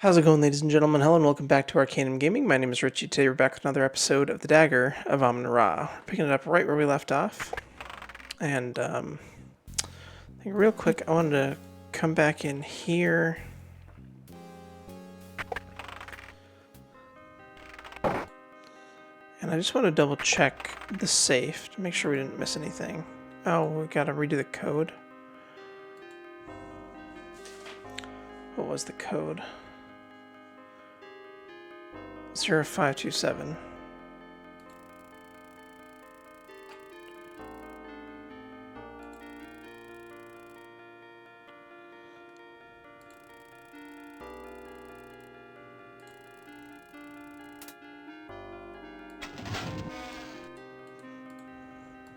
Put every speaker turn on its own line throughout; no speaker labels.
How's it going, ladies and gentlemen? Hello and welcome back to Arcanum Gaming. My name is Richie. Today we're back with another episode of the Dagger of Amon Ra. We're picking it up right where we left off. And, I think real quick, I wanted to come back in here. And I just want to double check the safe to make sure we didn't miss anything. Oh, we gotta redo the code. What was the code? 0527.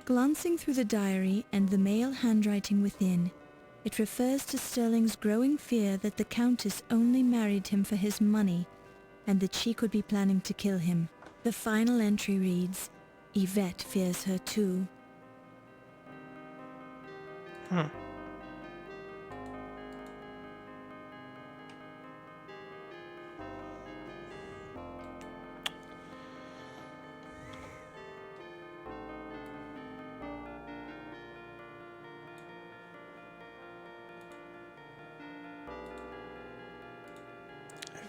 Glancing through the diary and the male handwriting within, it refers to Sterling's growing fear that the Countess only married him for his money and that she could be planning to kill him. The final entry reads, Yvette fears her too.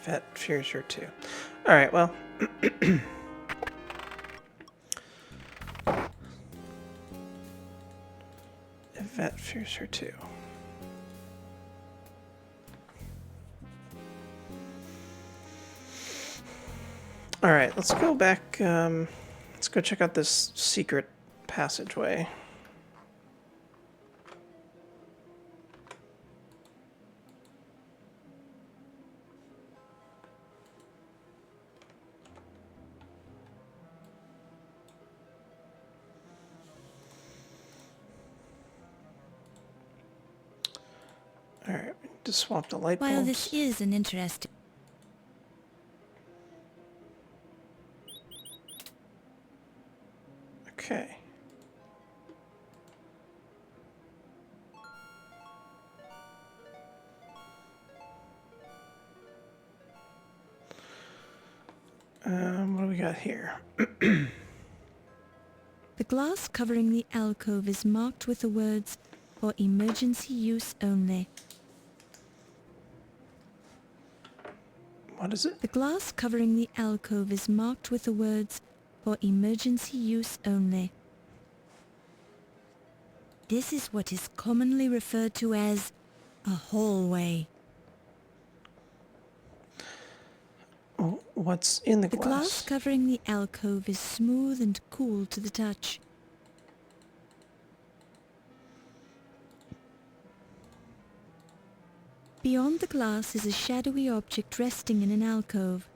Yvette fears her too. Alright, well. Yvette fears her too. Alright, let's go back. Let's go check out this secret passageway. Alright, we need to swap the light bulbs.
While this is an interesting...
Okay. What do we got here?
The glass covering the alcove is marked with the words, for emergency use only.
What is it?
The glass covering the alcove is marked with the words, for emergency use only. This is what is commonly referred to as a hallway.
Oh, what's in the
The
glass?
glass covering the alcove is smooth and cool to the touch. Beyond the glass is a shadowy object resting in an alcove.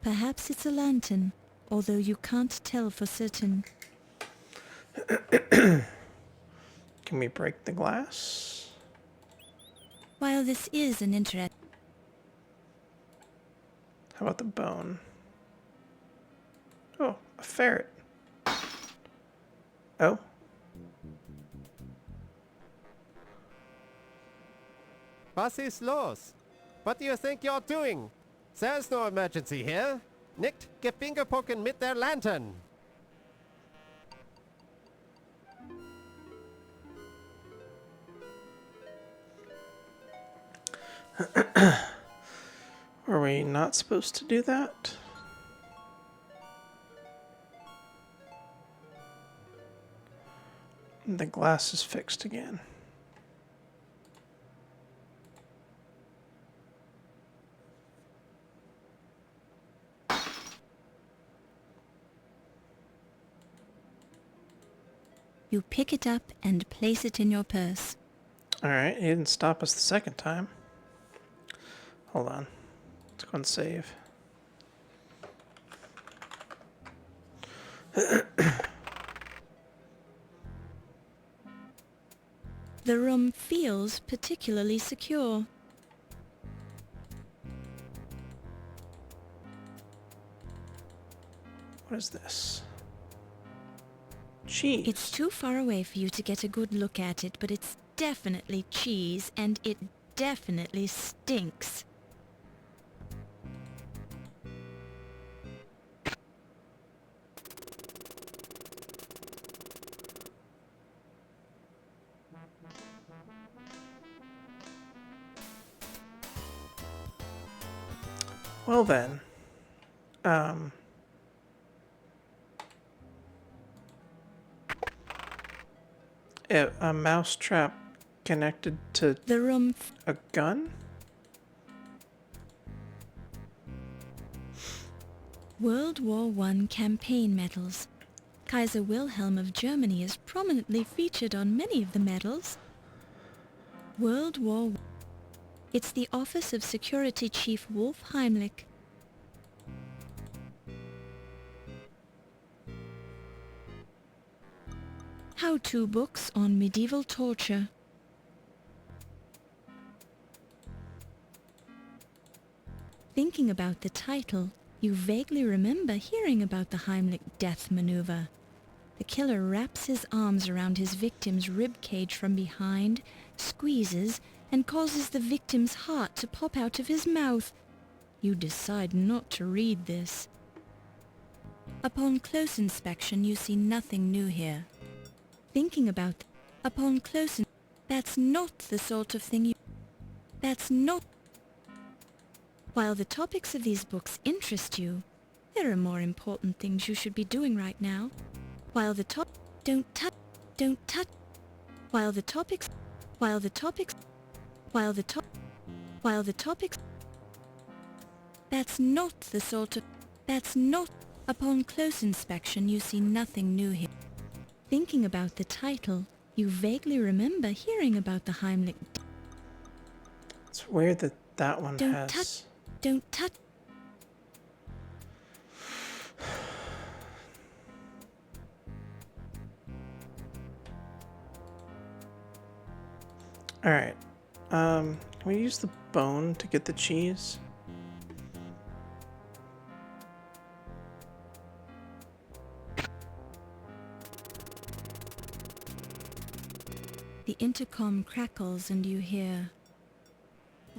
Perhaps it's a lantern, although you can't tell for certain.
Can we break the glass?
While this is an interest...
How about the bone? Oh, a ferret. Oh.
Was ist los? What do you think you're doing? There's no emergency here. Nicht Gebingepucken mit der Lantern.
Were we not supposed to do that? The glass is fixed again.
You pick it up and place it in your purse.
Alright, he didn't stop us the second time. Hold on. Let's go and save.
The room feels particularly secure.
What is this? Cheese.
It's too far away for you to get a good look at it, but it's definitely cheese, and it definitely stinks.
Well then, um, a mouse trap connected to
The room
a gun?
World War I campaign medals. Kaiser Wilhelm of Germany is prominently featured on many of the medals. World War I. It's the office of Security Chief Wolf Heimlich. How-to books on medieval torture. Thinking about the title, you vaguely remember hearing about the Heimlich death maneuver. The killer wraps his arms around his victim's rib cage from behind, squeezes, and causes the victim's heart to pop out of his mouth. You decide not to read this. Upon close inspection, you see nothing new here. Thinking about upon close that's not the sort of thing you... That's not... While the topics of these books interest you, there are more important things you should be doing right now. While the top... Don't touch... While the topics... While the topics... While the top... While the topics... That's not the sort of... That's not... Upon close inspection, you see nothing new here. Thinking about the title, you vaguely remember hearing about the Heimlich...
It's weird that that one
Don't
has...
touch... Don't touch...
Alright. Can we use the bone to get the cheese?
The intercom crackles and you hear...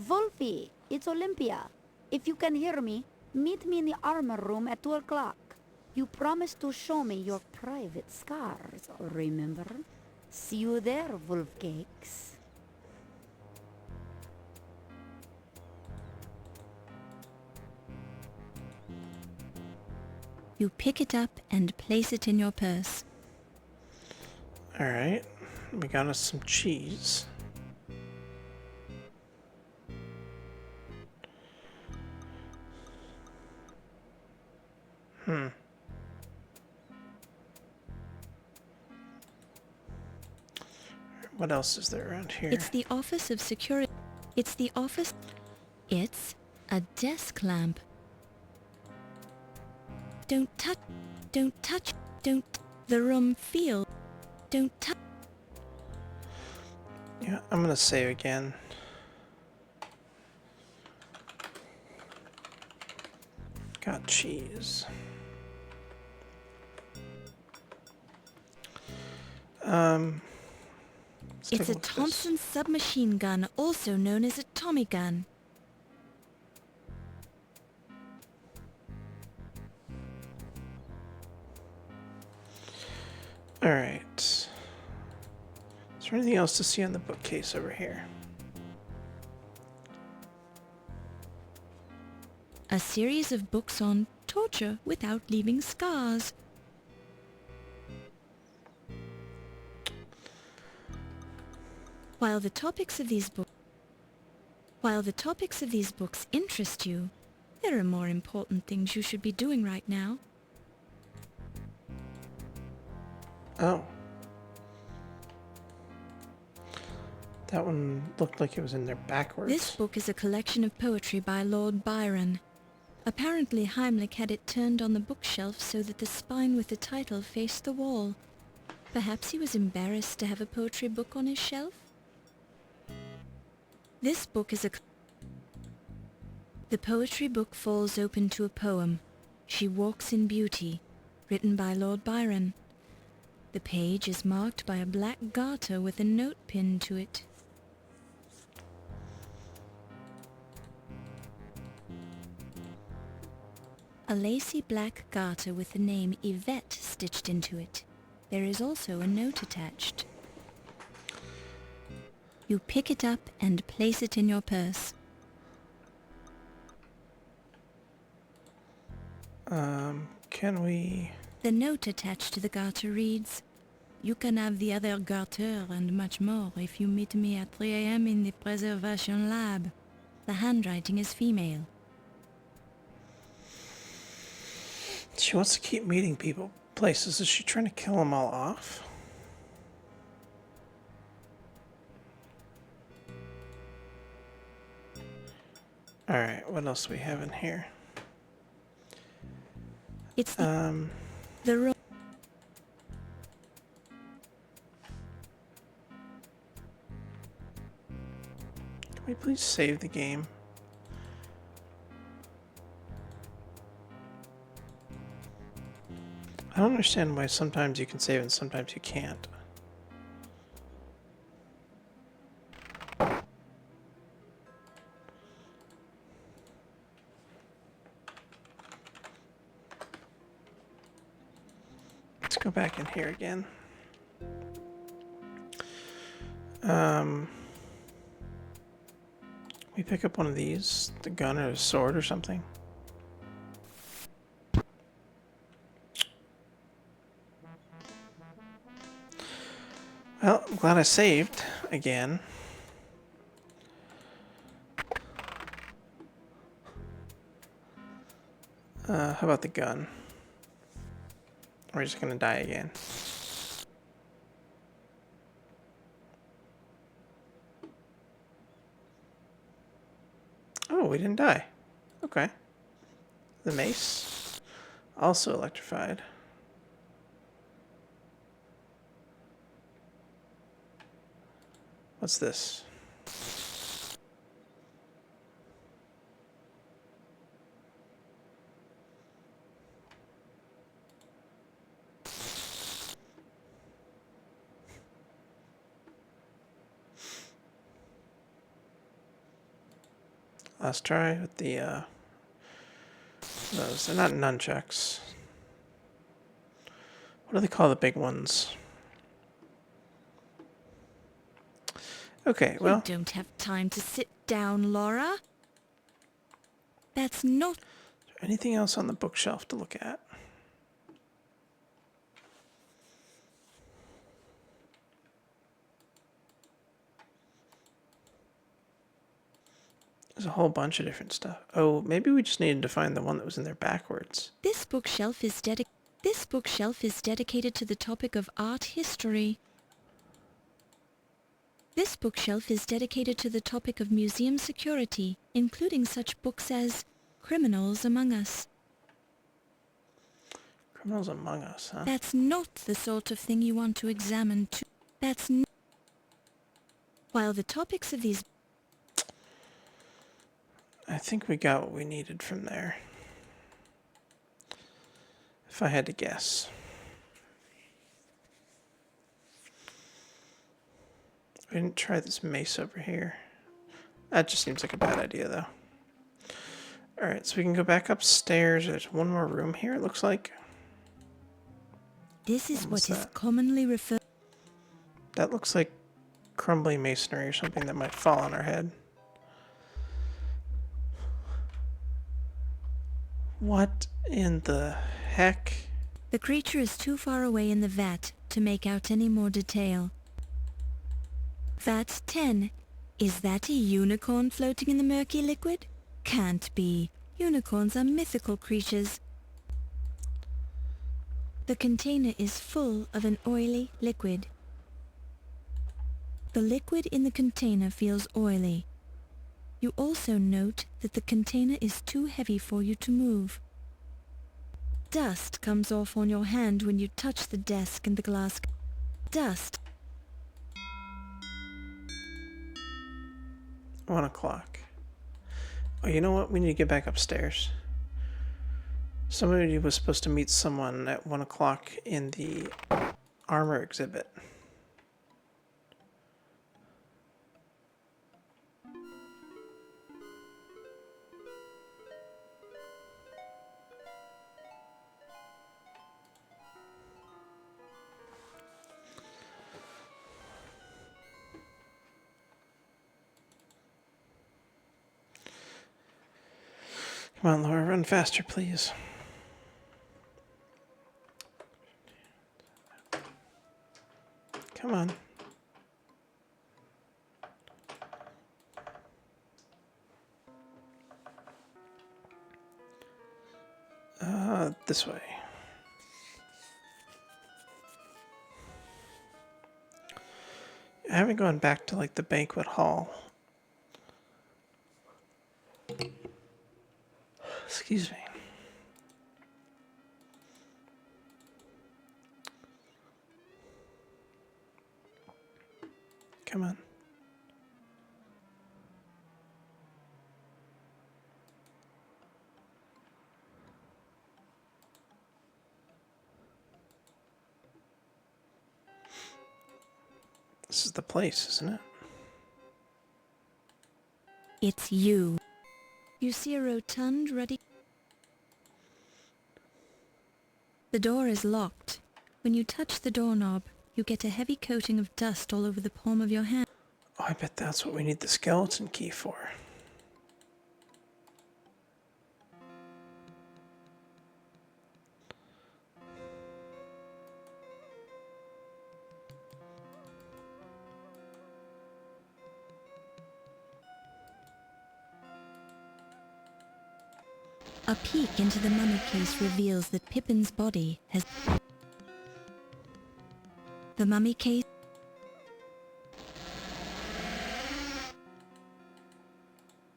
Wolfie, it's Olympia. If you can hear me, meet me in the armor room at 2 o'clock. You promised to show me your private scars, remember? See you there, Wolfcakes.
You pick it up and place it in your purse.
Alright. We got us some cheese. What else is there around here?
It's the office of security. It's the office. It's a desk lamp. Don't touch. Don't touch. Don't. The room feel. Don't touch.
Yeah, I'm gonna save again. Got cheese. Let's
It's
take
a
look at this.
Thompson submachine gun, also known as a Tommy gun.
Alright. Is there anything else to see on the bookcase over here?
A series of books on torture without leaving scars. While the topics of these books interest you, there are more important things you should be doing right now.
Oh. That one looked like it was in there backwards.
This book is a collection of poetry by Lord Byron. Apparently Heimlich had it turned on the bookshelf so that the spine with the title faced the wall. Perhaps he was embarrassed to have a poetry book on his shelf? This book is a... The poetry book falls open to a poem, She Walks in Beauty, written by Lord Byron. The page is marked by a black garter with a note pinned to it. A lacy black garter with the name Yvette stitched into it. There is also a note attached. You pick it up and place it in your purse.
Can we...
The note attached to the garter reads, "You can have the other garter and much more if you meet me at 3 a.m. in the preservation lab." The handwriting is female.
She wants to keep meeting people, places. Is she trying to kill them all off? Alright, what else do we have in here?
It's the ro-
Can we please save the game? I don't understand why sometimes you can save and sometimes you can't. Let's go back in here again. We pick up one of these, the gun or a sword or something. Well, I'm glad I saved again. How about the gun? We're just gonna die again. Oh, we didn't die. Okay. The mace. Also electrified. What's this? Last try with the, those. They're not nunchucks. What do they call the big ones? Okay, well...
You don't have time to sit down, Laura. That's not...
Is there anything else on the bookshelf to look at? There's a whole bunch of different stuff. Oh, maybe we just needed to find the one that was in there backwards.
This bookshelf is dedicated to the topic of art history. This bookshelf is dedicated to the topic of museum security, including such books as Criminals Among Us.
Criminals Among Us, huh?
That's not the sort of thing you want to examine too. While the topics of these...
I think we got what we needed from there. If I had to guess. We didn't try this mace over here. That just seems like a bad idea, though. Alright, so we can go back upstairs. There's one more room here, it looks like.
This is
What's
what is
that?
commonly referred...
That looks like crumbly masonry or something that might fall on our head. What in the heck?
The creature is too far away in the vat to make out any more detail. Vat 10. Is that a unicorn floating in the murky liquid? Can't be. Unicorns are mythical creatures. The container is full of an oily liquid. The liquid in the container feels oily. You also note that the container is too heavy for you to move. Dust comes off on your hand when you touch the desk and the glass. Dust.
1 o'clock. Oh, you know what? We need to get back upstairs. Somebody was supposed to meet someone at 1 o'clock in the armor exhibit. Come on, Laura, run faster, please. Come on. This way. I haven't gone back to like the banquet hall. Excuse me. Come on. This is the place, isn't it?
It's you. You see a rotund ruddy... The door is locked. When you touch the doorknob, you get a heavy coating of dust all over the palm of your hand.
Oh, I bet that's what we need the skeleton key for.
A peek into the mummy case reveals that Pippin's body has... The mummy case...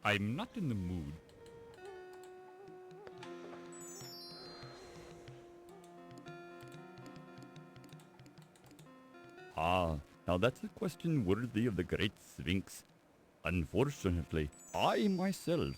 I'm not in the mood. Ah, now that's a question worthy of the great Sphinx. Unfortunately, I myself...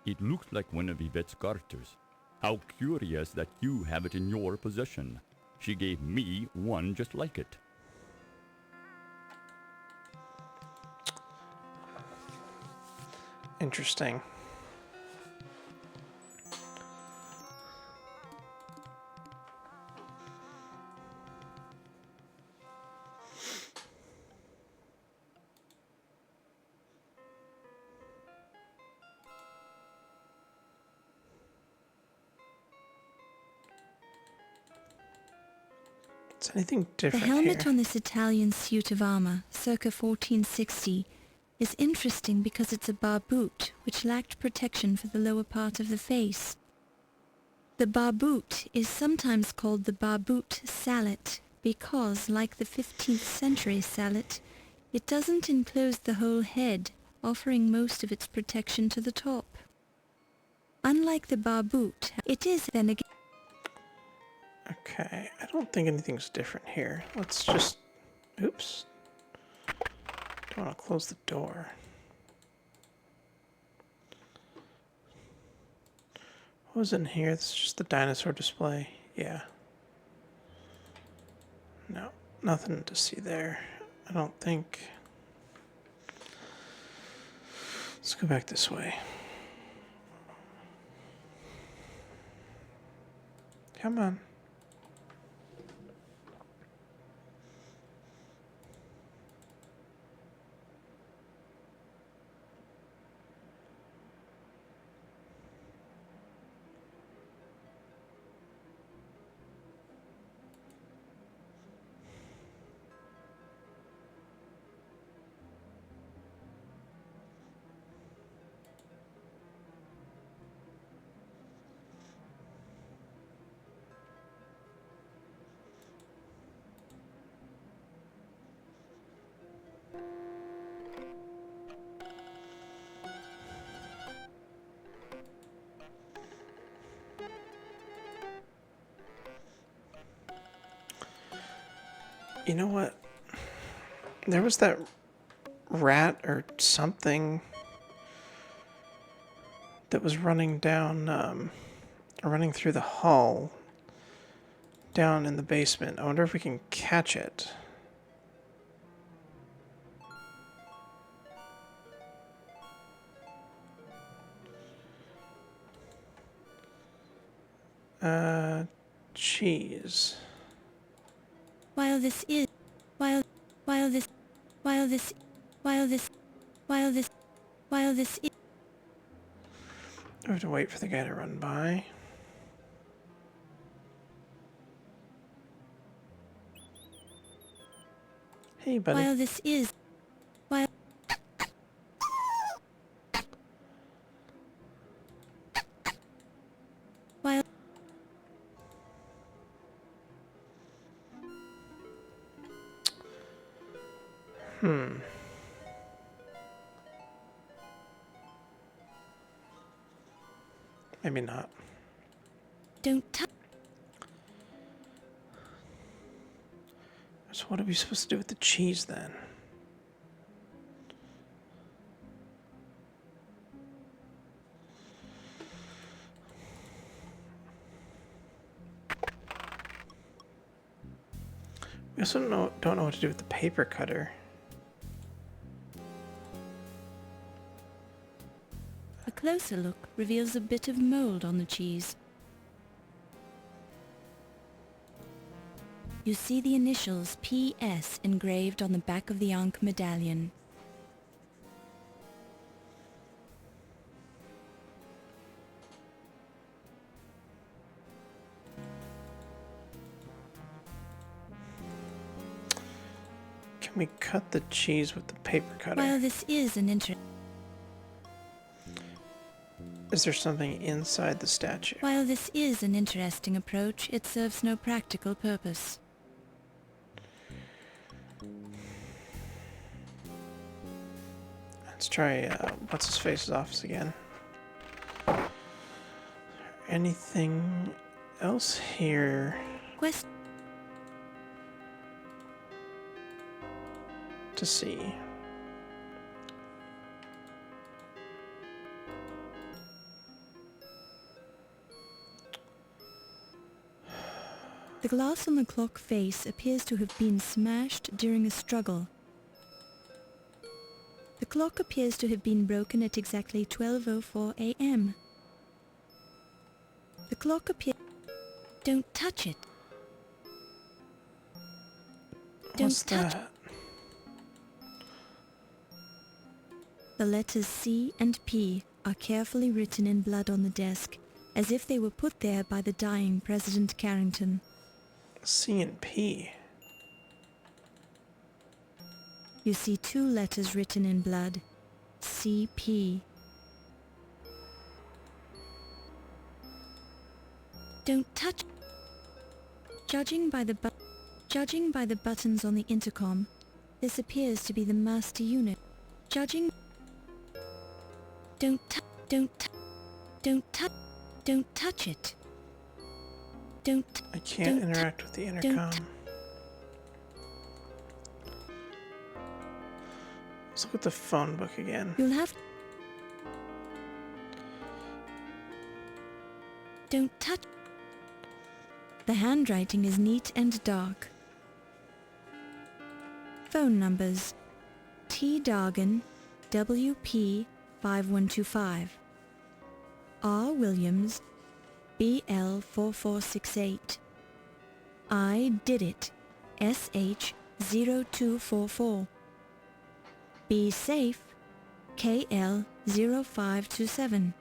It looks like one of Yvette's garters. How curious that you have it in your possession. She gave me one just like it.
Interesting. Is anything
The
different
helmet
here?
on this Italian suit of armor, circa 1460, is interesting because it's a barboot which lacked protection for the lower part of the face. The barboot is sometimes called the barboot sallet because, like the 15th century sallet, it doesn't enclose the whole head, offering most of its protection to the top. Unlike the barboot, it is then again...
Okay, I don't think anything's different here. Let's just... Oops. Don't want to close the door. What was in here? This is just the dinosaur display. Yeah. No, nothing to see there. I don't think. Let's go back this way. Come on. You know what? There was that rat or something that was running down, running through the hall down in the basement. I wonder if we can catch it. Cheese.
While this is... While this... While this... While this... While this... While this is...
I have to wait for the guy to run by. Hey, buddy.
While this is... While... While...
Maybe not.
Don't touch...
So what are we supposed to do with the cheese then? We also don't know what to do with the paper cutter.
A closer look reveals a bit of mold on the cheese. You see the initials PS engraved on the back of the Ankh medallion.
Can we cut the cheese with the paper cutter?
While this is an
Is there something inside the statue?
While this is an interesting approach, it serves no practical purpose.
Let's try what's-his-face's office again. Anything else here
Quest
to see?
The glass on the clock face appears to have been smashed during a struggle. The clock appears to have been broken at exactly 12:04 a.m. The clock appears... Don't touch it.
What's
Don't touch
that?
The letters C and P are carefully written in blood on the desk, as if they were put there by the dying President Carrington.
C and P.
You see two letters written in blood. CP. Don't touch... Judging by the buttons on the intercom, this appears to be the master unit. Judging... Don't touch it.
I can't
Don't
interact with the intercom. Let's look at the phone book again.
You'll have... Don't touch... The handwriting is neat and dark. Phone numbers: T. Dargan, WP 5125. R. Williams, BL 4468. I did it, SH 0244. Be safe, KL 0527.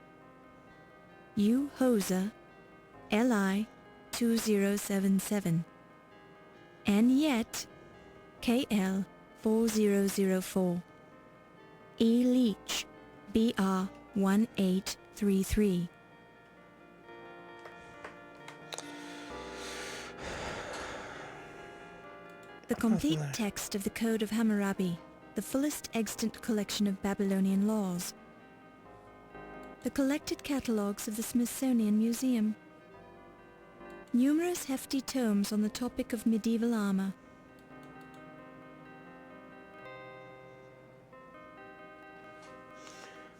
U. Hoser, LI 2077. N. Yet, KL 4004. E. Leach, BR 1833. The complete
there.
text of the Code of Hammurabi, the fullest extant collection of Babylonian laws. The collected catalogues of the Smithsonian Museum. Numerous hefty tomes on the topic of medieval armor.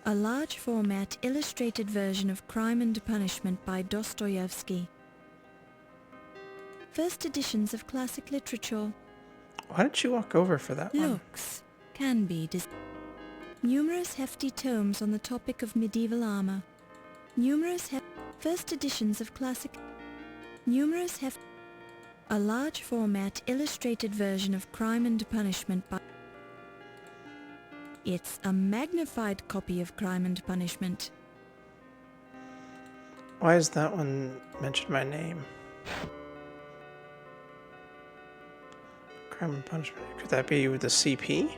A large format illustrated version of Crime and Punishment by Dostoevsky. First editions of classic literature.
Why did you walk over for that one?
Looks can be numerous hefty tomes on the topic of medieval armor. First editions of classic. A large format illustrated version of Crime and Punishment by... It's a magnified copy of Crime and Punishment.
Why is that one mentioned my name? Crime and punishment. Could that be with the CP?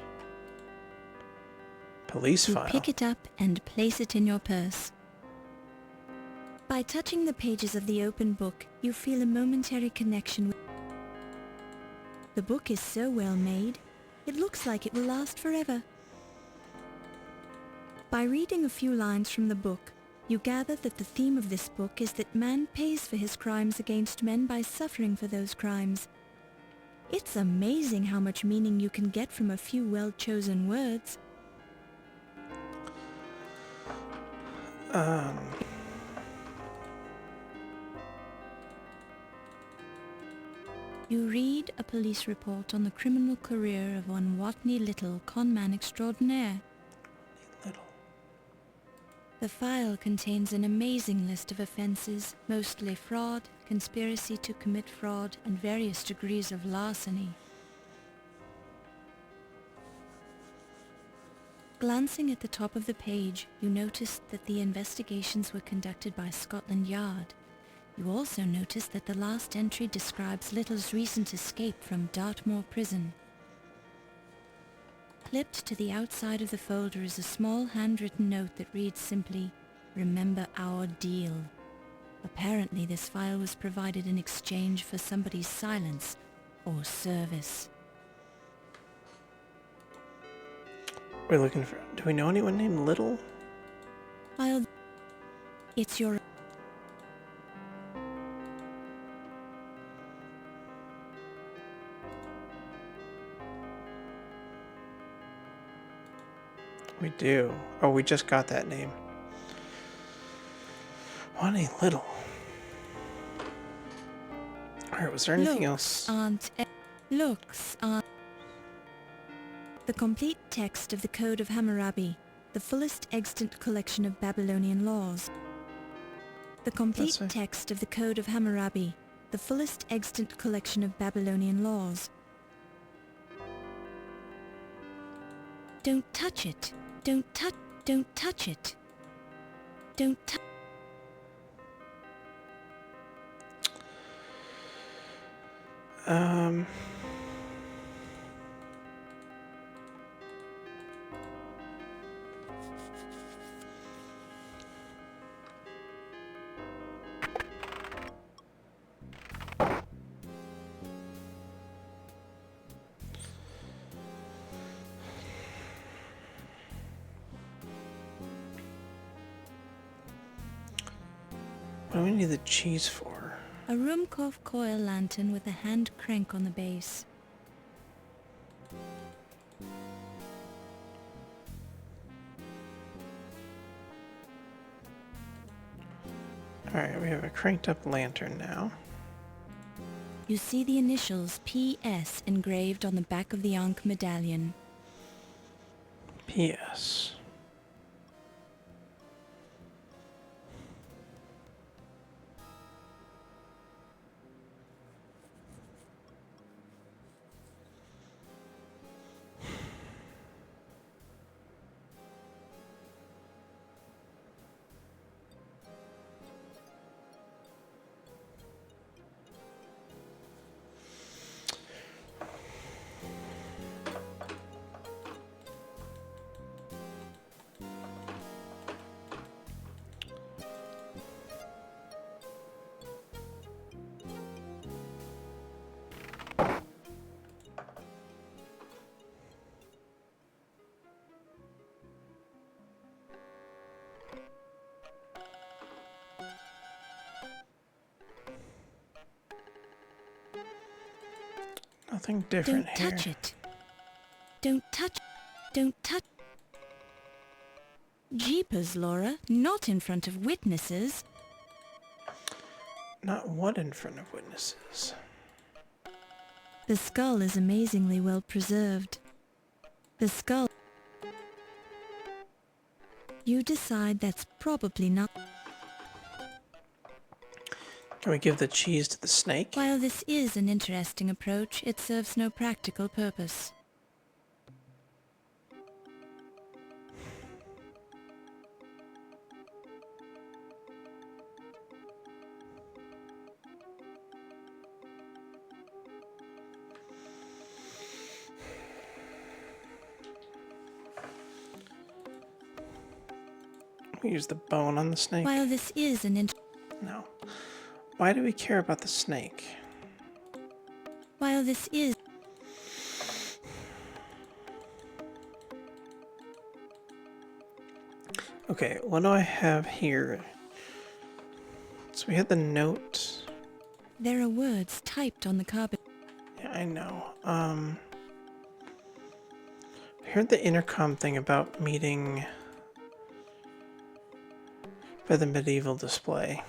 Police
You
file.
pick it up and place it in your purse. By touching the pages of the open book, you feel a momentary connection with... The book is so well made, it looks like it will last forever. By reading a few lines from the book, you gather that the theme of this book is that man pays for his crimes against men by suffering for those crimes. It's amazing how much meaning you can get from a few well-chosen words. You read a police report on the criminal career of one Watney Little, conman extraordinaire.
Little.
The file contains an amazing list of offences, mostly fraud, conspiracy to commit fraud, and various degrees of larceny. Glancing at the top of the page, you noticed that the investigations were conducted by Scotland Yard. You also notice that the last entry describes Little's recent escape from Dartmoor prison. Clipped to the outside of the folder is a small handwritten note that reads simply, "Remember our deal." Apparently this file was provided in exchange for somebody's silence or service.
We're looking for... Do we know anyone named Little?
It's your...
We do. Oh, we just got that name. Wani Little. Alright, was there anything else?
The complete text of the Code of Hammurabi, the fullest extant collection of Babylonian laws. The complete
That's it.
text of the Code of Hammurabi, the fullest extant collection of Babylonian laws. Don't touch it. Don't touch it. Don't touch...
What do we need the cheese for?
A Rumkov coil lantern with a hand crank on the base.
Alright, we have a cranked up lantern now.
You see the initials PS engraved on the back of the Ankh medallion.
P.S. Nothing different
Don't
here.
touch it. Don't touch... Jeepers, Laura, not in front of witnesses.
Not what in front of witnesses.
The skull is amazingly well preserved. The skull... You decide that's probably not...
Can we give the cheese to the snake?
While this is an interesting approach, it serves no practical purpose.
We use the bone on the snake.
While this is an
No. Why do we care about the snake?
while this is
Okay, what do I have here? So we had the note.
there are words typed on the carpet.
Yeah, I know. I heard the intercom thing about meeting by the medieval display.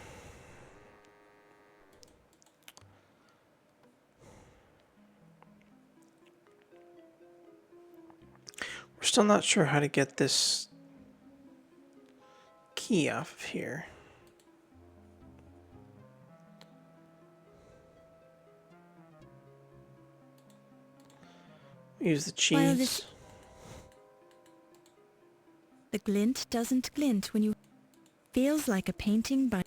We're still not sure how to get this key off of here. Use the
While
cheese.
this- The glint doesn't glint when you feels like a painting by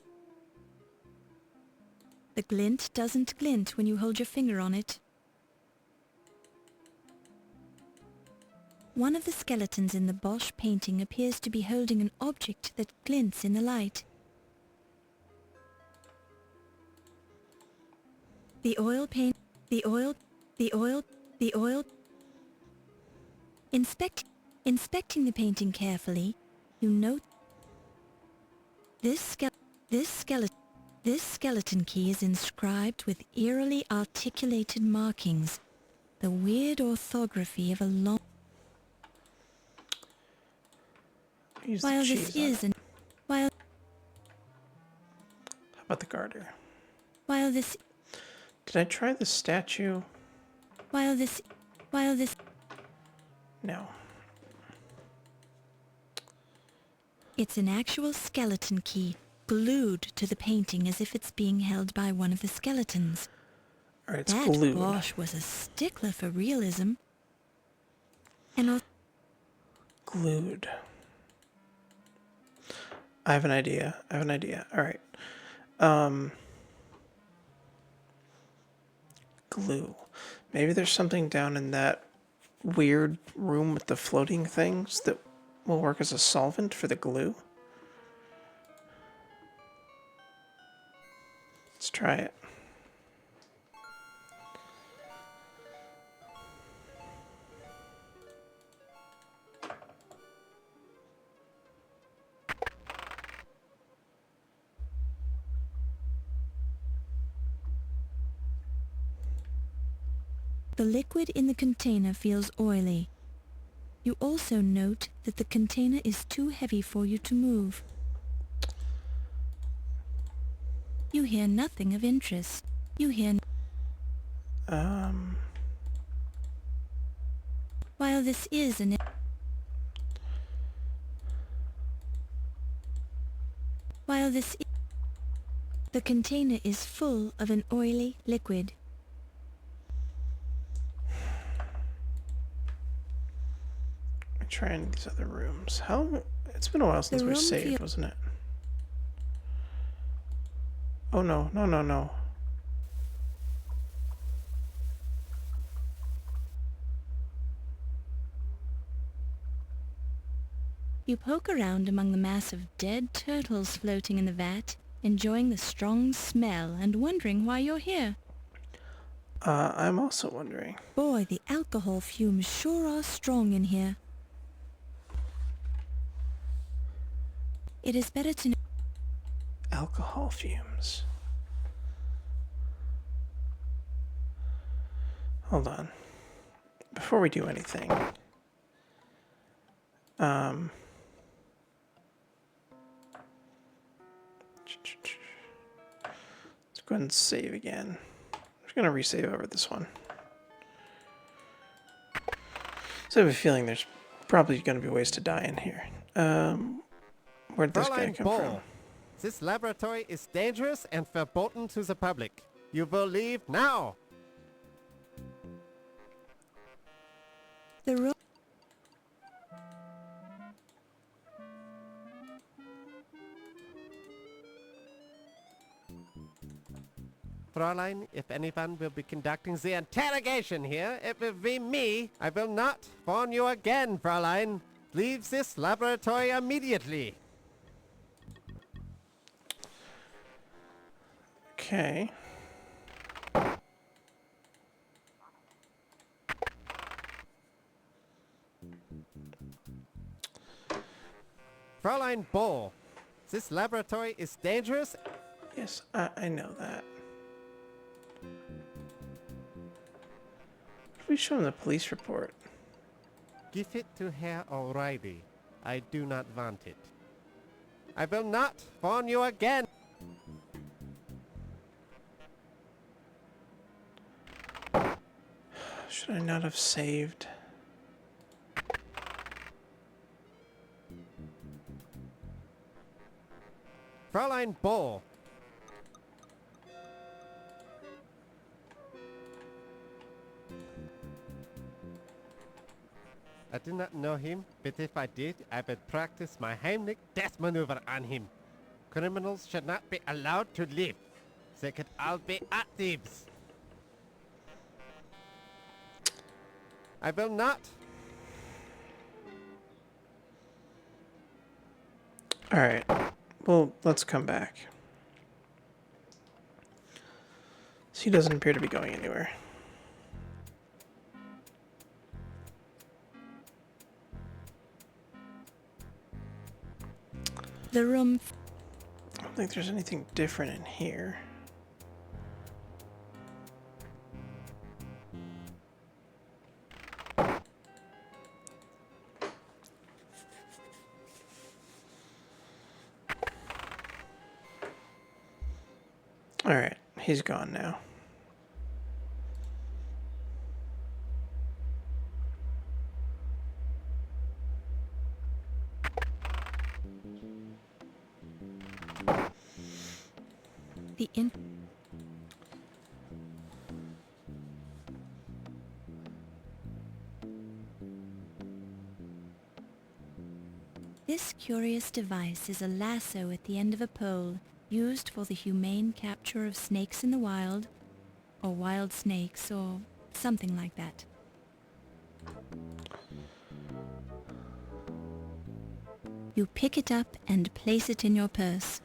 the glint doesn't glint when you hold your finger on it. One of the skeletons in the Bosch painting appears to be holding an object that glints in the light. The oil paint, the oil. Inspecting the painting carefully, you note this skeleton key is inscribed with eerily articulated markings, the weird orthography of a long.
Use
While
the
this
cheese on
is
it.
an while
How about the garter?
while this
Did I try the statue?
while this
No.
it's an actual skeleton key glued to the painting as if it's being held by one of the skeletons.
Alright, it's
That
glued.
Bosch was a stickler for realism. And
Glued. I have an idea. Alright. Glue. Maybe there's something down in that weird room with the floating things that will work as a solvent for the glue. Let's try it.
the liquid in the container feels oily. You also note that the container is too heavy for you to move. You hear nothing of interest. You hear while this is an while this I- the container is full of an oily liquid.
Trying these other rooms. How? It's been a while since we
room
saved,
feel-
wasn't it? Oh no, no, no, no.
You poke around among the mass of dead turtles floating in the vat, enjoying the strong smell and wondering why you're here.
I'm also wondering.
Boy, the alcohol fumes sure are strong in here. It is better to know.
Alcohol fumes. Hold on. Before we do anything, let's go ahead and save again. I'm just going to resave over this one. So I have a feeling there's probably going to be ways to die in here. Where'd this guy
Fräulein
come from?
Ball, this laboratory is dangerous and verboten to the public. You will leave now.
The ro-
Fräulein, if anyone will be conducting the interrogation here, it will be me. I will not warn you again, Fräulein. Leave this laboratory immediately.
Okay.
Fräulein Bull, this laboratory is dangerous.
Yes, I know that. We show him the police report.
Give it to Herr O'Reilly. I do not want it. I will not warn you again.
Should I not have saved?
Fräulein Bull. I do not know him, but if I did, I would practice my Heimlich death maneuver on him. Criminals should not be allowed to live. They could all be actives. I will not.
Alright. Well, let's come back. So he doesn't appear to be going anywhere.
The room
I don't think there's anything different in here. Alright, he's gone now.
the in This curious device is a lasso at the end of a pole used for the humane capture of snakes in the wild, or wild snakes, or something like that. You pick it up and place it in your purse.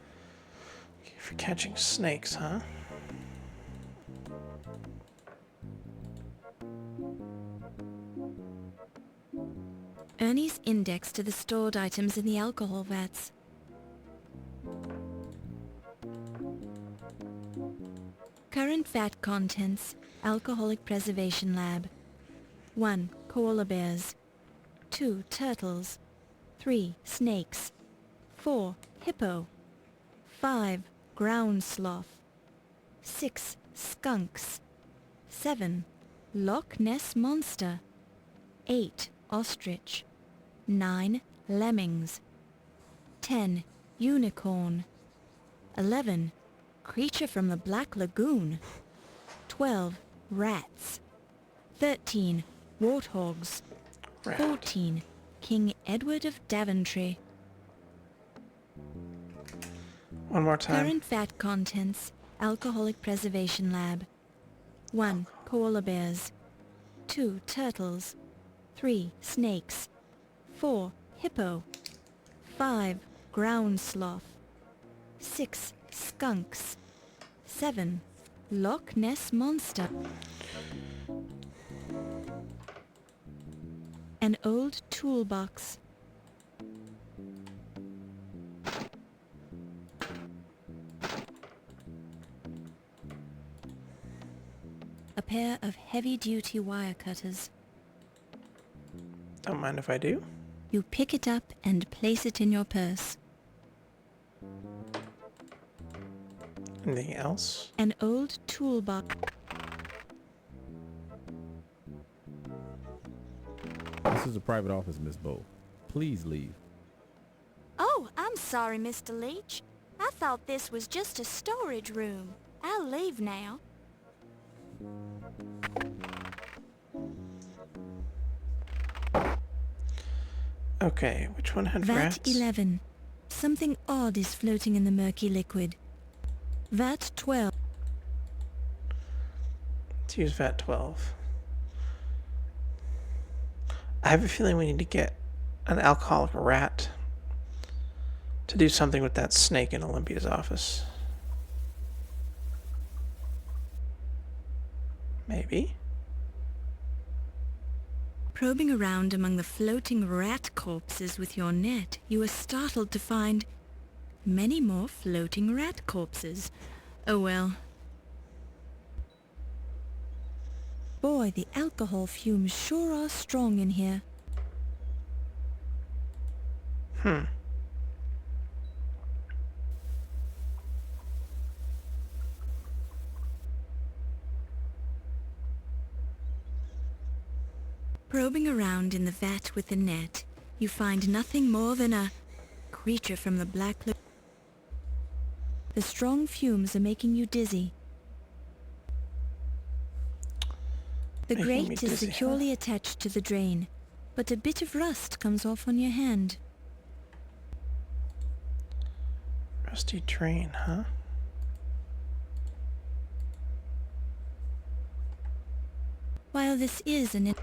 For catching snakes, huh?
Ernie's index to the stored items in the alcohol vats. Current vat contents, Alcoholic Preservation Lab. 1. Koala bears. 2. Turtles. 3. Snakes. 4. Hippo. 5. Ground sloth. 6. Skunks. 7. Loch Ness Monster. 8. Ostrich. 9. Lemmings. 10. Unicorn. 11. Creature from the Black Lagoon. 12. Rats. 13. Warthogs.
Rat.
14. King Edward of Daventry.
One more time.
Current vat contents, Alcoholic Preservation Lab. 1. Koala bears. 2. Turtles. 3. Snakes. 4. Hippo. 5. Ground sloth. 6. Skunks. 7. Loch Ness Monster. An old toolbox. A pair of heavy-duty wire cutters.
Don't mind if I do.
You pick it up and place it in your purse.
Anything else?
An old toolbox.
This is a private office, Miss Bow. Please leave.
Oh, I'm sorry, Mr. Leach. I thought this was just a storage room. I'll leave now.
Okay, which one had
Vat
rats?
11. Something odd is floating in the murky liquid. Vat 12.
Let's use VAT 12. I have a feeling we need to get an alcoholic rat to do something with that snake in Olympia's office. Maybe.
Probing around among the floating rat corpses with your net, you are startled to find many more floating rat corpses. Oh well. Boy, the alcohol fumes sure are strong in here. Probing around in the vat with the net, you find nothing more than a creature from the Black Lagoon. The strong fumes are making you dizzy. The
Making me
grate is
dizzy, huh?
securely attached to the drain, but a bit of rust comes off on your hand.
Rusty drain, huh?
While this is an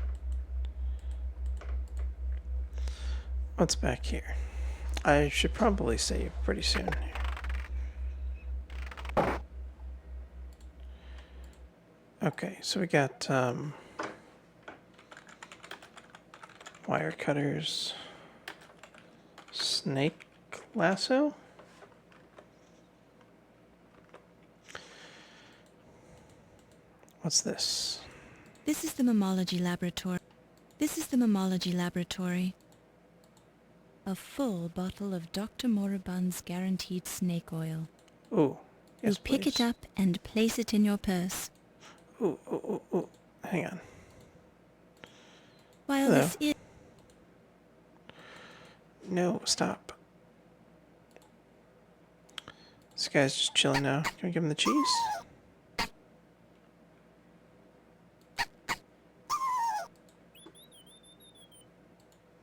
What's back here? I should probably save pretty soon. Okay, so we got wire cutters, snake lasso. What's this?
This is the mammalogy laboratory. This is the mammalogy laboratory. A full bottle of Dr. Moribund's guaranteed snake oil.
Ooh, yes,
You pick it
please.
up and place it in your purse.
Ooh, ooh, ooh, ooh. Hang on.
While
Hello.
this is
No, stop. This guy's just chilling now. Can we give him the cheese?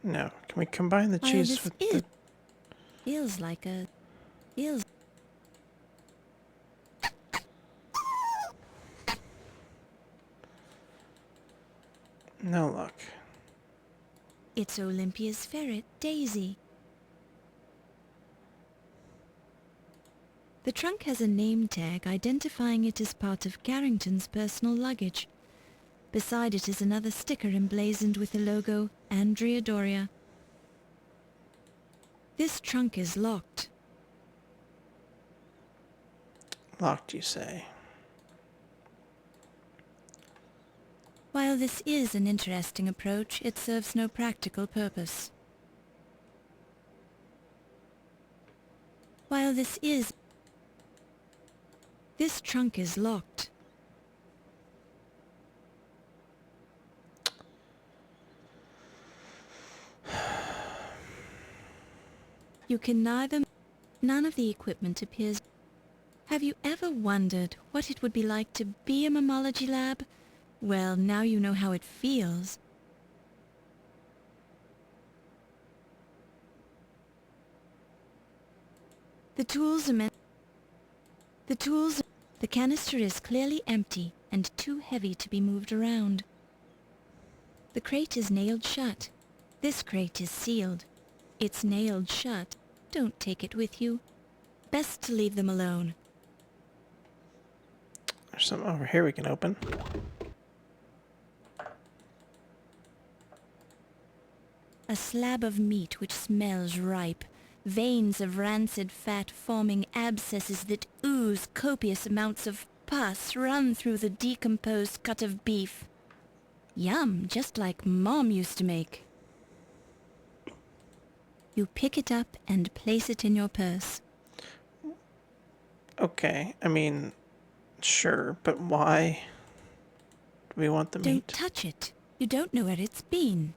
No. Can we combine the
while
cheese
this
with
is
the...
feels like a feels
No luck.
it's Olympia's ferret, Daisy. The trunk has a name tag identifying it as part of Carrington's personal luggage. Beside it is another sticker emblazoned with the logo Andrea Doria. This trunk is locked.
Locked, you say?
While this is an interesting approach, it serves no practical purpose. While this trunk is locked. You can none of the equipment appears. Have you ever wondered what it would be like to be a mammalogy lab? Well, now you know how it feels. The canister is clearly empty and too heavy to be moved around. The crate is nailed shut. This crate is sealed. It's nailed shut. Don't take it with you. Best to leave them alone.
There's something over here we can open.
A slab of meat which smells ripe. Veins of rancid fat forming abscesses that ooze copious amounts of pus run through the decomposed cut of beef. Yum, just like Mom used to make. You pick it up and place it in your purse.
Okay, I mean, sure, but why do we want the
Don't
meat?
touch it. You don't know where it's been.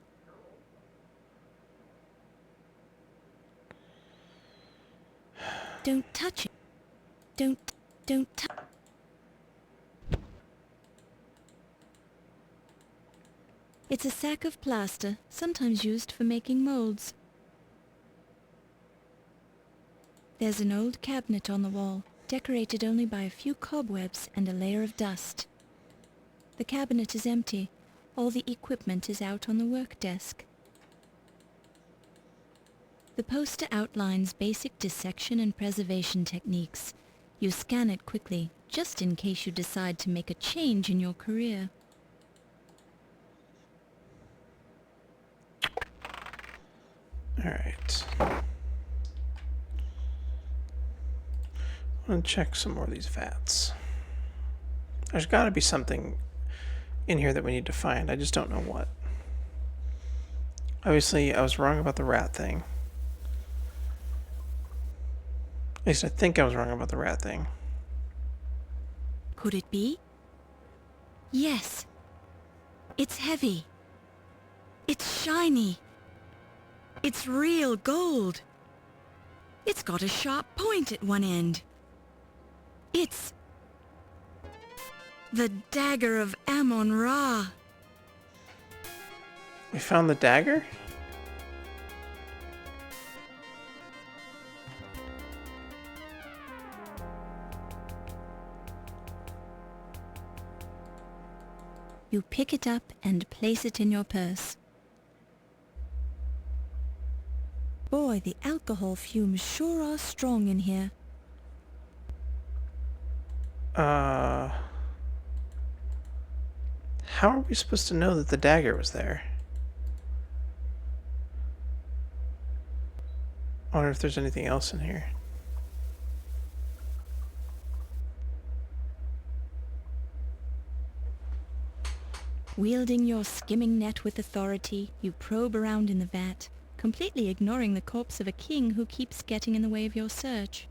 Don't touch it. Don't touch. It's a sack of plaster, sometimes used for making molds. There's an old cabinet on the wall, decorated only by a few cobwebs and a layer of dust. The cabinet is empty. All the equipment is out on the work desk. The poster outlines basic dissection and preservation techniques. You scan it quickly, just in case you decide to make a change in your career.
Alright. I'm gonna check some more of these vats. There's gotta be something in here that we need to find. I just don't know what. Obviously, I was wrong about the rat thing. At least I think I was wrong about the rat thing.
Could it be? Yes. It's heavy. It's shiny. It's real gold. It's got a sharp point at one end. It's the Dagger of Amon Ra.
We found the dagger?
You pick it up and place it in your purse. Boy, the alcohol fumes sure are strong in here.
How are we supposed to know that the dagger was there? I wonder if there's anything else in here.
Wielding your skimming net with authority, you probe around in the vat, completely ignoring the corpse of a king who keeps getting in the way of your search.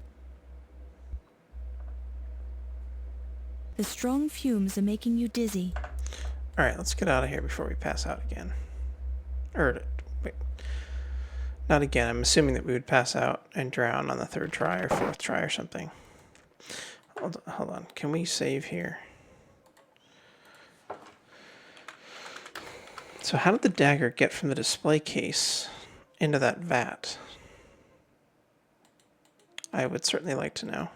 The strong fumes are making you dizzy.
Alright, let's get out of here before we pass out again. Wait. Not again. I'm assuming that we would pass out and drown on the third try or fourth try or something. Hold on. Can we save here? So how did the dagger get from the display case into that vat? I would certainly like to know.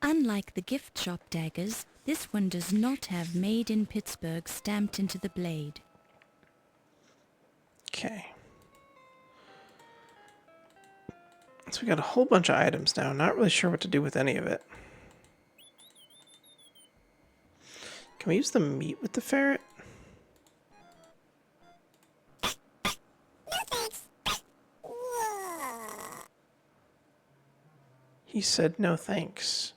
Unlike the gift shop daggers, this one does not have Made in Pittsburgh stamped into the blade.
Okay. So we got a whole bunch of items now. Not really sure what to do with any of it. Can we use the meat with the ferret? He said no thanks.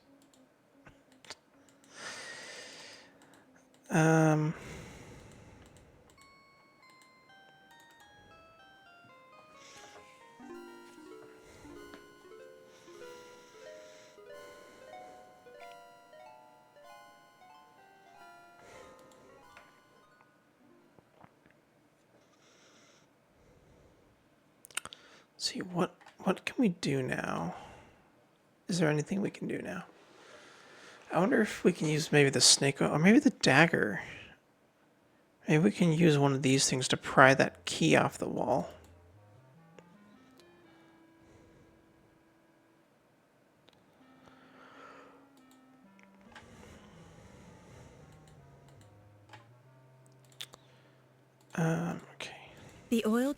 See, what can we do now? Is there anything we can do now? I wonder if we can use maybe the snake oil, or maybe the dagger. Maybe we can use one of these things to pry that key off the wall. Okay.
The oil...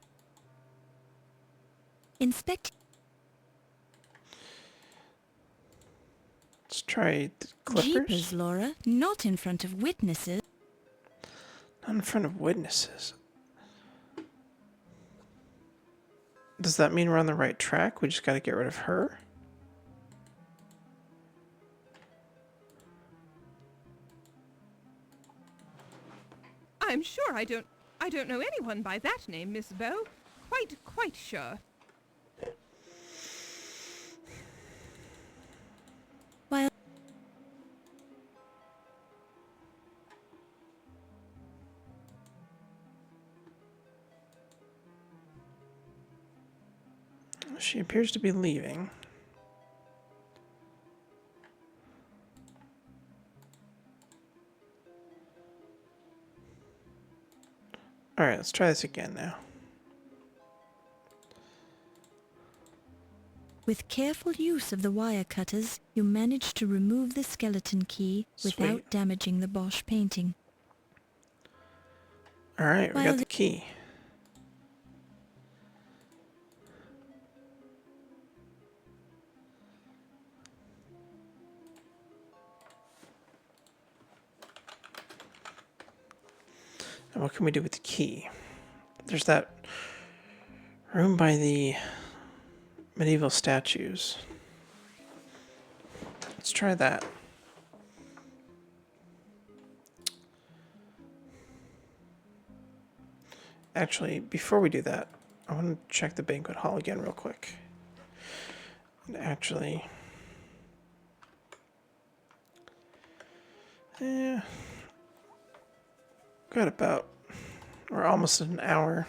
Inspect...
Let's try the clippers.
Jeepers, Laura. Not in front of witnesses.
Not in front of witnesses. Does that mean we're on the right track? We just gotta get rid of her?
I'm sure I don't know anyone by that name, Miss Bow. Quite sure.
While...
She appears to be leaving. Alright, let's try this again now.
With careful use of the wire cutters, you manage to remove the skeleton key without
Sweet.
damaging the Bosch painting.
Alright, we
While
got the key. And what can we do with the key? There's that room by the medieval statues. Let's try that. Actually, before we do that, I want to check the banquet hall again real quick. And actually, got about, we're almost at an hour.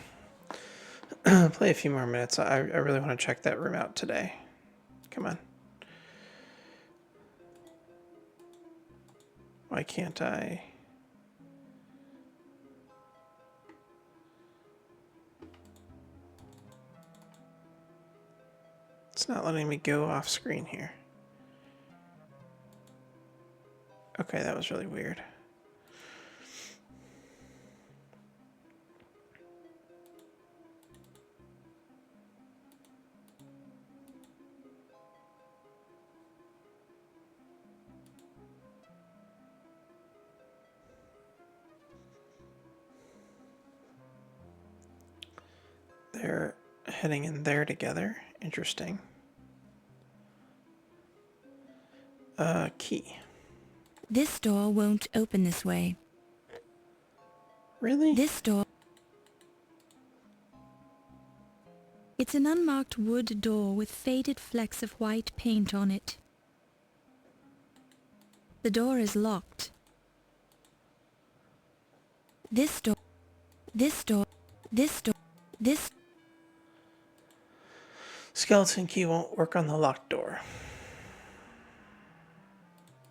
Play a few more minutes. I really want to check that room out today. Come on. Why can't I? It's not letting me go off screen here. Okay, that was really weird. They're heading in there together. Interesting. Key.
This door won't open this way.
Really?
This door... It's an unmarked wood door with faded flecks of white paint on it. The door is locked. This door... This door... This door... This...
Skeleton key won't work on the locked door.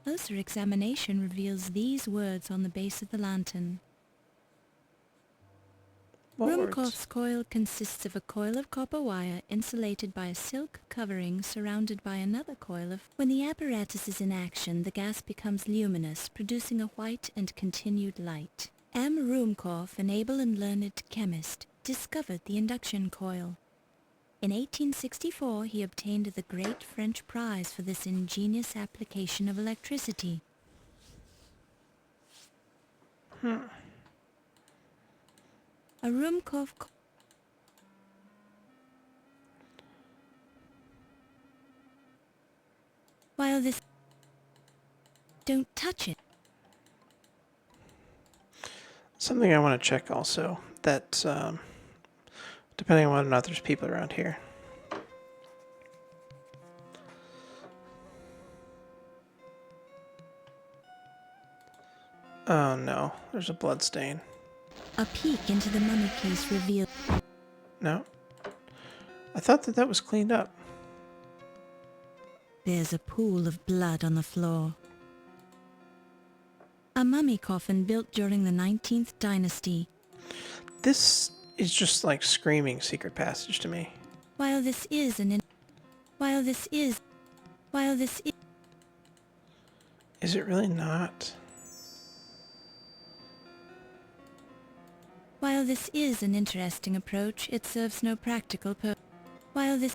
Closer examination reveals these words on the base of the lantern.
What words?
Ruhmkorff's coil consists of a coil of copper wire insulated by a silk covering surrounded by another coil of... When the apparatus is in action, the gas becomes luminous, producing a white and continued light. M. Ruhmkorff, an able and learned chemist, discovered the induction coil. In 1864, he obtained the Great French Prize for this ingenious application of electricity. A Ruhmkorff... While this... Don't touch it.
Something I want to check also, that depending on whether or not there's people around here. Oh no, there's a blood stain.
A peek into the mummy case revealed...
No. I thought that was cleaned up.
There's a pool of blood on the floor. A mummy coffin built during the 19th dynasty.
This is just like screaming secret passage to me.
While this is...
Is it really not?
While this is an interesting approach, it serves no practical purpose. While this...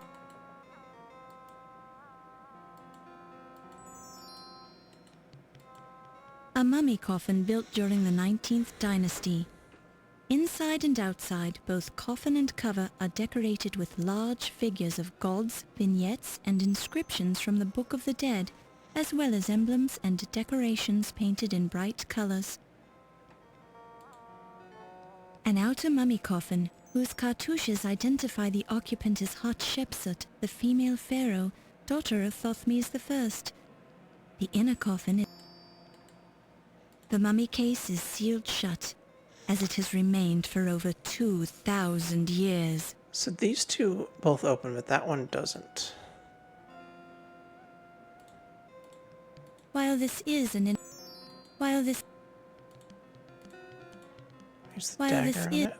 A mummy coffin built during the 19th dynasty. Inside and outside, both coffin and cover are decorated with large figures of gods, vignettes, and inscriptions from the Book of the Dead, as well as emblems and decorations painted in bright colors. An outer mummy coffin, whose cartouches identify the occupant as Hatshepsut, the female pharaoh, daughter of Thothmes I. The inner coffin is... The mummy case is sealed shut, as it has remained for over 2,000 years.
So these two both open, but that one doesn't.
While this is an... While this...
Here's the
While
dagger
this
on
is...
it.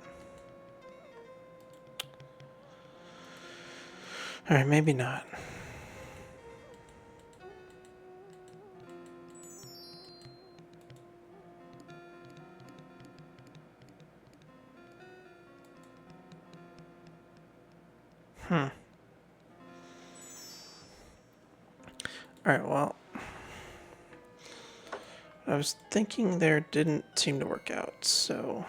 Alright, maybe not. Alright, well, I was thinking there didn't seem to work out, so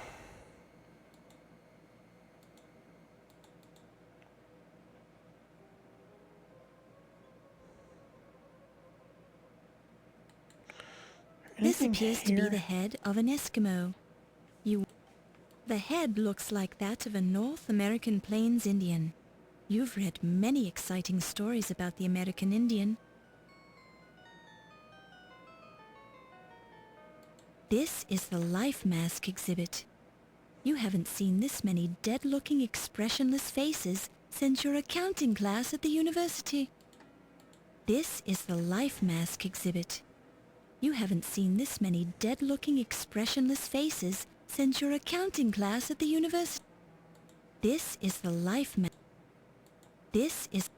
This
Anything
appears to be
here?
the head of an Eskimo. The head looks like that of a North American Plains Indian. You've read many exciting stories about the American Indian. This is the life mask exhibit. You haven't seen this many dead-looking expressionless faces since your accounting class at the university. This is the life mask exhibit. You haven't seen this many dead-looking expressionless faces since your accounting class at the university. This is the life mask. This is...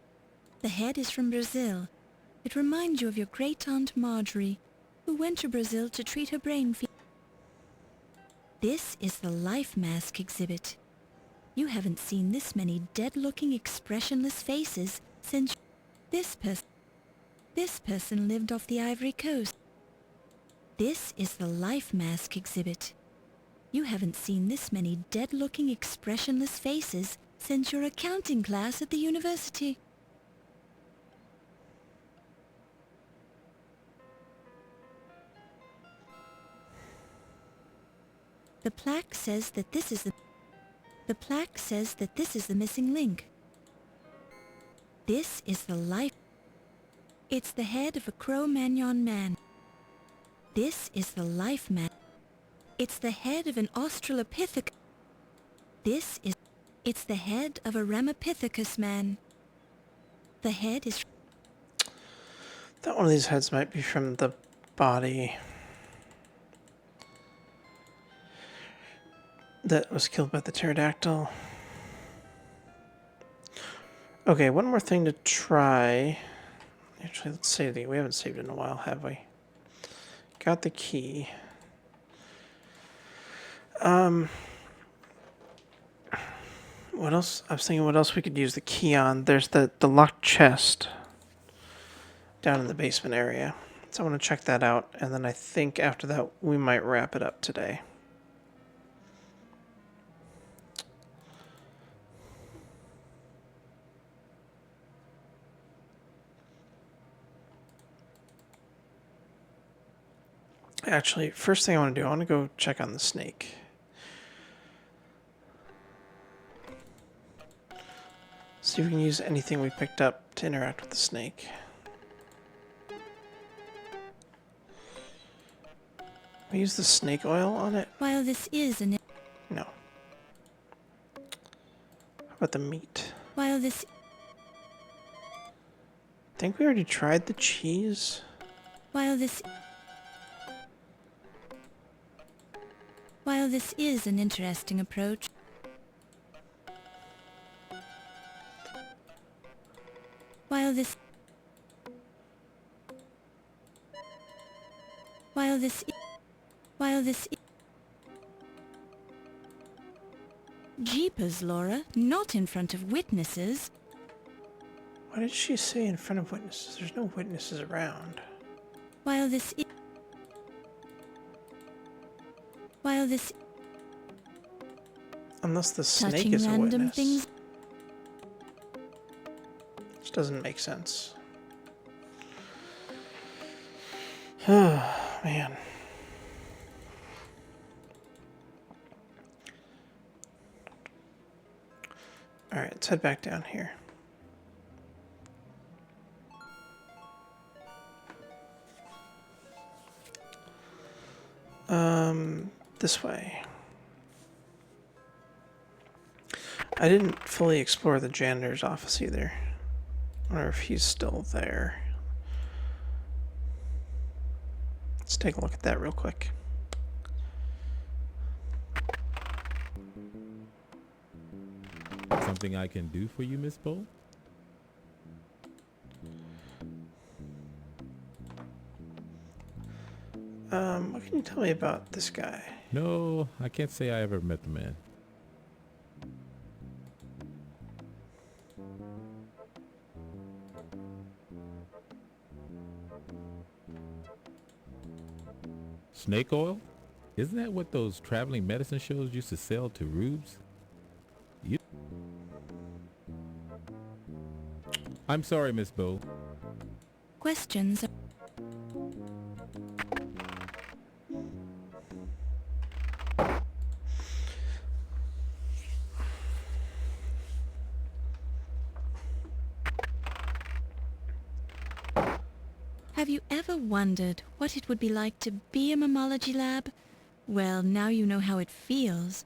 The head is from Brazil. It reminds you of your great-aunt Marjorie, who went to Brazil to treat her brain fever. This is the life mask exhibit. You haven't seen this many dead-looking expressionless faces since... This person lived off the Ivory Coast. This is the life mask exhibit. You haven't seen this many dead-looking expressionless faces since your accounting class at the university. The plaque says that this is the missing link. This is the life. It's the head of a Cro-Magnon man. This is the life man. It's the head of an Australopithecus. It's the head of a Ramapithecus man. The head is...
That one of these heads might be from the body that was killed by the pterodactyl. Okay, one more thing to try. Actually, let's save the... We haven't saved in a while, have we? Got the key. What else? I was thinking what else we could use the key on. There's the locked chest down in the basement area. So I want to check that out, and then I think after that we might wrap it up today. Actually, first thing I want to do, I want to go check on the snake. See if we can use anything we picked up to interact with the snake. We use the snake oil on it?
While this is an...
No. How about the meat?
While this...
I think we already tried the cheese.
While this is an interesting approach, Jeepers, Laura, not in front of witnesses.
What did she say in front of witnesses? There's no witnesses around.
While this
Unless the snake
touching
is a
random
witness.
things.
Which doesn't make sense. Oh, man. Alright, let's head back down here. This way. I didn't fully explore the janitor's office either. I wonder if he's still there. Let's take a look at that real quick.
Something I can do for you, Miss Bow?
What can you tell me about this guy?
No, I can't say I ever met the man. Snake oil? Isn't that what those traveling medicine shows used to sell to rubes? I'm sorry, Miss Bow.
Questions. Have you ever wondered what it would be like to be a mammalogy lab? Well, now you know how it feels.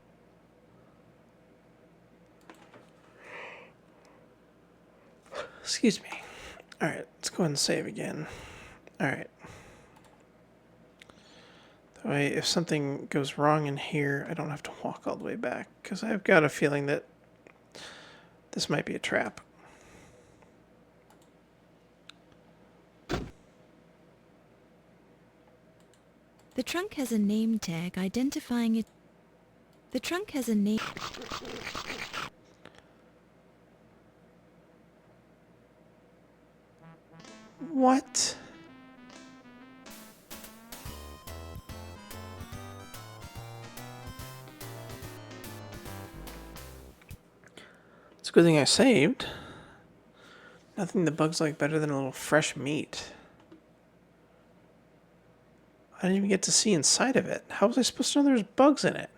Excuse me. Alright, let's go ahead and save again. Alright. That way, if something goes wrong in here, I don't have to walk all the way back, because I've got a feeling that this might be a trap.
The trunk has a name tag identifying it. The trunk has a name.
What? It's a good thing I saved. Nothing the bugs like better than a little fresh meat. I didn't even get to see inside of it. How was I supposed to know there's bugs in it?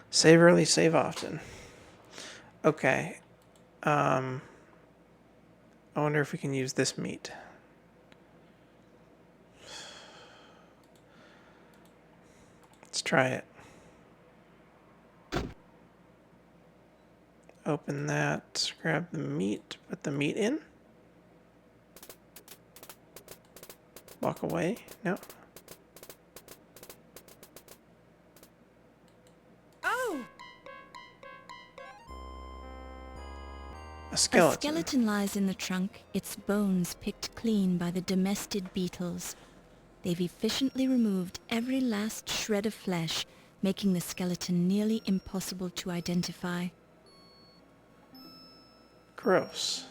Save early, save often. Okay. I wonder if we can use this meat. Let's try it. Open that, grab the meat, put the meat in. Walk away. No.
Oh!
A
A
skeleton.
skeleton lies in the trunk, its bones picked clean by the domestic beetles. They've efficiently removed every last shred of flesh, making the skeleton nearly impossible to identify.
Gross.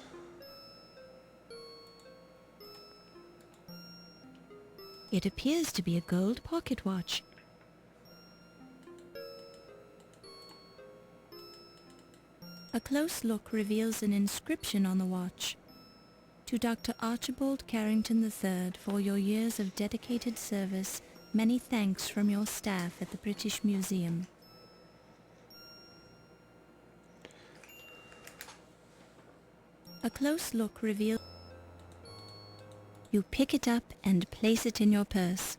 It appears to be a gold pocket watch. A close look reveals an inscription on the watch. To Dr. Archibald Carrington III for your years of dedicated service, many thanks from your staff at the British Museum. A close look reveals... You pick it up and place it in your purse.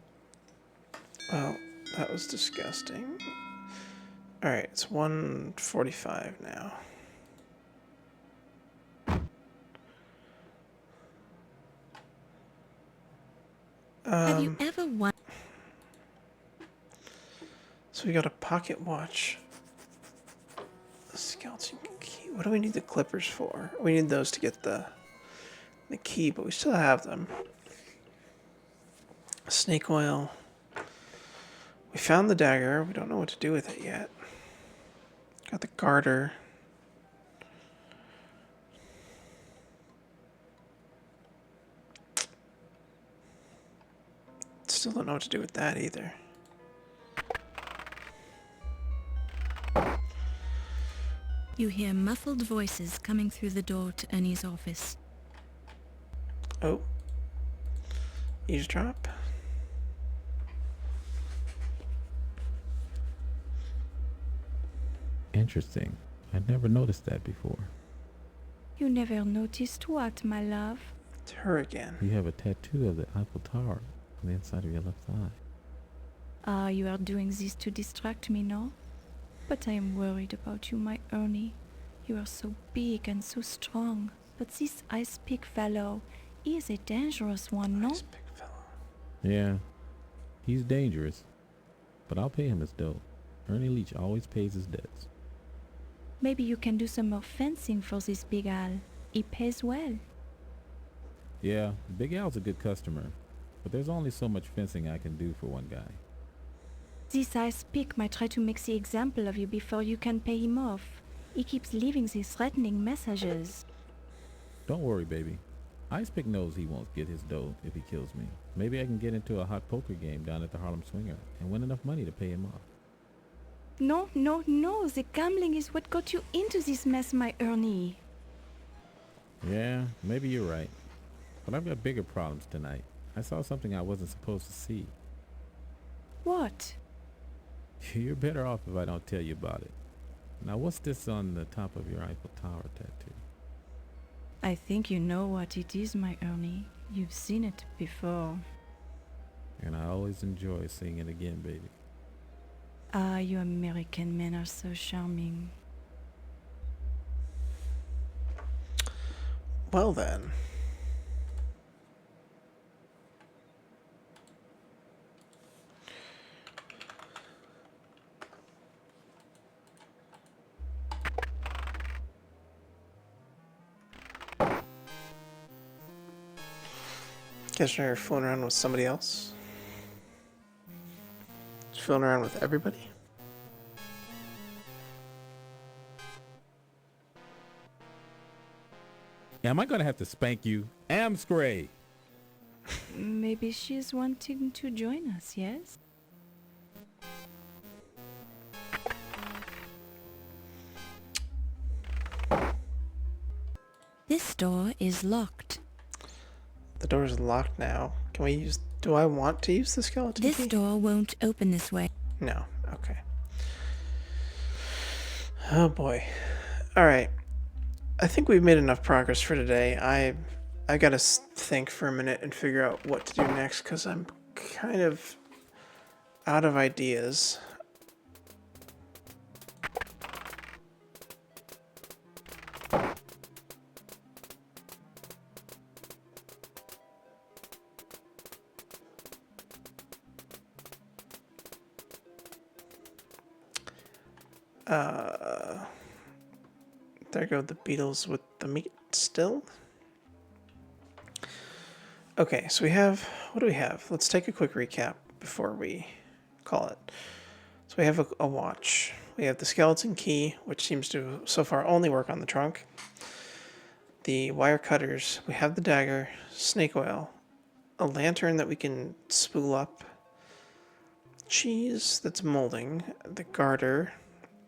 Well, that was disgusting. Alright, it's 1:45 now.
Have you ever wondered...
So we got a pocket watch. A skeleton key. What do we need the clippers for? We need those to get the key, but we still have them. Snake oil. We found the dagger. We don't know what to do with it yet. Got the garter. Still don't know what to do with that either.
You hear muffled voices coming through the door to Ernie's office.
Oh. Eavesdrop.
Interesting. I'd never noticed that before.
You never noticed what, my love?
It's her again.
You have a tattoo of the Eiffel Tower on the inside of your left eye.
Ah, you are doing this to distract me, no? But I am worried about you, my Ernie. You are so big and so strong. But this ice pick fellow, he is a dangerous one, no?
Nice big fellow.
Yeah, he's dangerous, but I'll pay him his dough. Ernie Leach always pays his debts.
Maybe you can do some more fencing for this Big Al. He pays well.
Yeah, Big Al's a good customer, but there's only so much fencing I can do for one guy.
This ice pick might try to make the example of you before you can pay him off. He keeps leaving these threatening messages.
Don't worry, baby. Icepick knows he won't get his dough if he kills me. Maybe I can get into a hot poker game down at the Harlem Swinger and win enough money to pay him off.
No, no, no. The gambling is what got you into this mess, my Ernie.
Yeah, maybe you're right. But I've got bigger problems tonight. I saw something I wasn't supposed to see.
What?
You're better off if I don't tell you about it. Now, what's this on the top of your Eiffel Tower tattoo?
I think you know what it is, my Ernie. You've seen it before.
And I always enjoy seeing it again, baby.
Ah, you American men are so charming.
Well then. Guess you're fooling around with somebody else? Just fooling around with everybody?
Am I gonna have to spank you? Amscray!
Maybe she's wanting to join us, yes?
This door is locked.
The door's locked now. Can we use... Do I want to use the skeleton
This
key?
door won't open this way.
No. Okay. Oh boy. Alright. I think we've made enough progress for today. I gotta think for a minute and figure out what to do next, because I'm kind of out of ideas. There go the beetles with the meat still. Okay, so we have, what do we have? Let's take a quick recap before we call it. So we have a watch. We have the skeleton key, which seems to so far only work on the trunk. The wire cutters. We have the dagger, snake oil, a lantern that we can spool up, cheese that's molding, the garter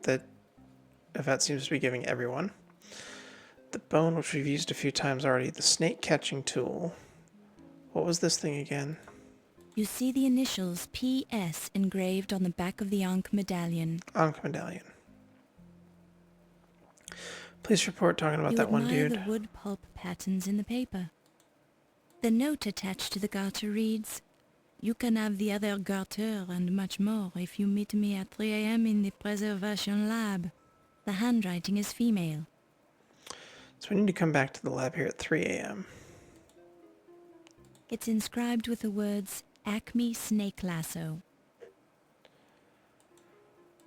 that Yvette seems to be giving everyone, the bone, which we've used a few times already, the snake catching tool. What was this thing again?
You see the initials PS engraved on the back of the Ankh medallion.
Ankh medallion. Police report talking about that one
admire
dude.
the wood pulp patterns in the paper. The note attached to the garter reads, "You can have the other garter and much more if you meet me at 3 a.m. in the preservation lab." The handwriting is female.
So we need to come back to the lab here at 3 a.m.
It's inscribed with the words Acme Snake Lasso.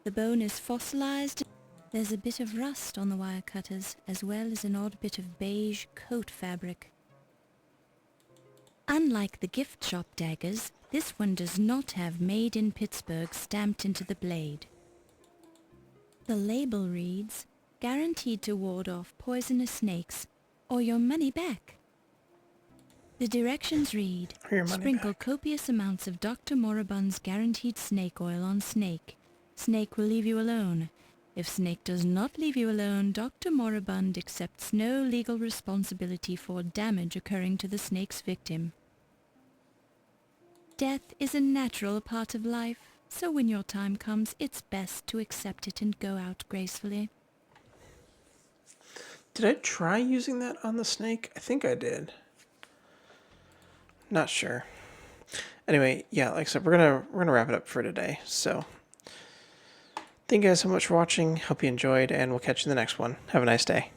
The bone is fossilized. There's a bit of rust on the wire cutters, as well as an odd bit of beige coat fabric. Unlike the gift shop daggers, this one does not have Made in Pittsburgh stamped into the blade. The label reads, "Guaranteed to ward off poisonous snakes, or your money back." The directions read,
Or your money
"Sprinkle
back.
copious amounts of Dr. Moribund's guaranteed snake oil on snake. Snake will leave you alone. If snake does not leave you alone, Dr. Moribund accepts no legal responsibility for damage occurring to the snake's victim. Death is a natural part of life, so when your time comes, it's best to accept it and go out gracefully."
Did I try using that on the snake? I think I did. Not sure. Anyway, yeah, like I said, we're gonna wrap it up for today. So thank you guys so much for watching. Hope you enjoyed, and we'll catch you in the next one. Have a nice day.